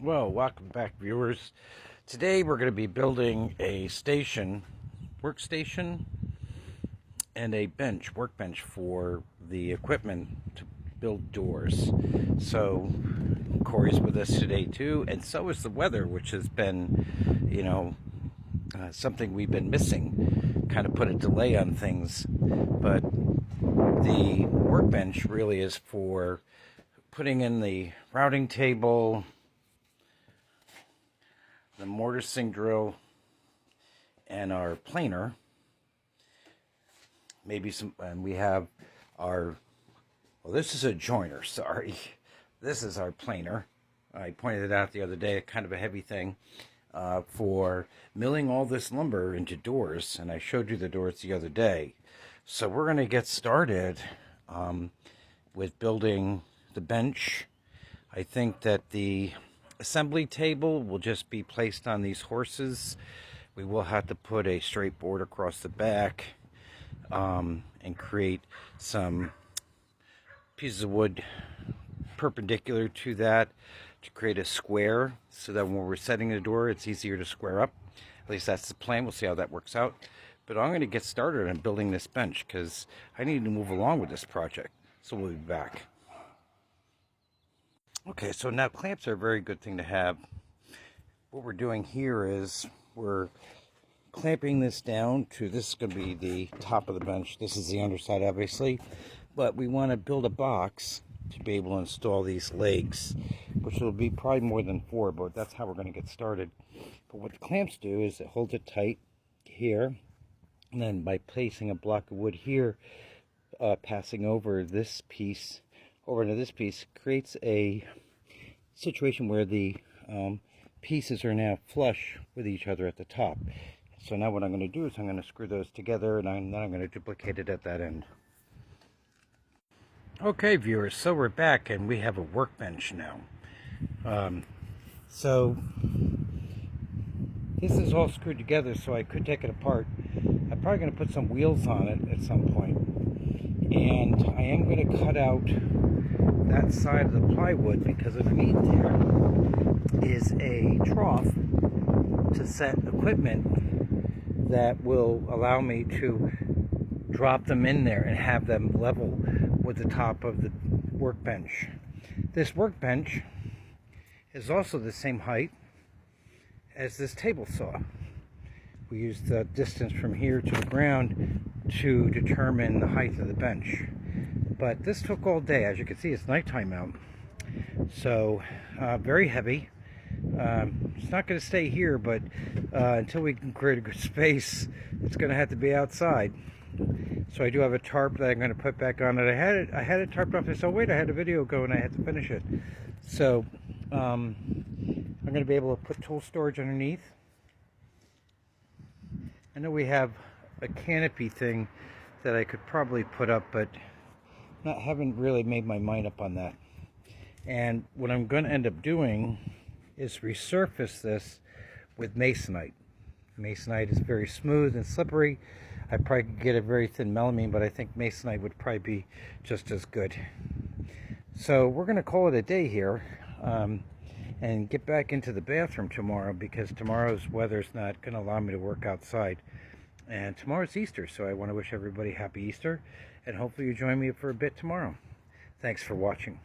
Well, welcome back, viewers. Today we're going to be building a workstation, and a workbench for the equipment to build doors. So Corey's with us today too, and so is the weather, which has been, something we've been missing. Kind of put a delay on things, but the workbench really is for putting in the routing table, the mortising drill, and our planer. And we have our, this is a joiner, sorry. This is our planer. I pointed it out the other day, kind of a heavy thing, for milling all this lumber into doors, and I showed you the doors the other day. So we're going to get started with building the bench. I think that the assembly table will just be placed on these horses. We will have to put a straight board across the back and create some pieces of wood perpendicular to that to create a square, so that when we're setting the door it's easier to square up. At least that's the plan. We'll see how that works out. But I'm going to get started on building this bench because I need to move along with this project. So we'll be back. Okay, so now clamps are a very good thing to have. What we're doing here is we're clamping this down to, this is going to be the top of the bench. This is the underside, obviously. But we want to build a box to be able to install these legs, which will be probably more than 4, but that's how we're going to get started. But what the clamps do is it holds it tight here, and then by placing a block of wood here, passing over this piece over into this piece, creates a situation where the pieces are now flush with each other at the top. So now what I'm going to do is I'm going to screw those together, and then I'm going to duplicate it at that end. Okay, viewers, so we're back and we have a workbench now. So this is all screwed together, so I could take it apart. I'm probably going to put some wheels on it at some point. And I am going to cut out that side of the plywood because underneath there is a trough to set equipment that will allow me to drop them in there and have them level with the top of the workbench. This workbench is also the same height as this table saw. We used the distance from here to the ground to determine the height of the bench. But this took all day. As you can see, it's nighttime out. So, very heavy. It's not going to stay here, but until we can create a good space, it's going to have to be outside. So I do have a tarp that I'm going to put back on it. I had it tarped off. I said, oh, wait, I had a video going. I had to finish it. So I'm going to be able to put tool storage underneath. I know we have a canopy thing that I could probably put up, but haven't really made my mind up on that. And what I'm going to end up doing is resurface this with masonite. Masonite is very smooth and slippery. I probably could get a very thin melamine, but I think masonite would probably be just as good. So we're going to call it a day here and get back into the bathroom tomorrow, because tomorrow's weather's not going to allow me to work outside. And tomorrow's Easter, so I want to wish everybody happy Easter, and hopefully you join me for a bit tomorrow. Thanks for watching.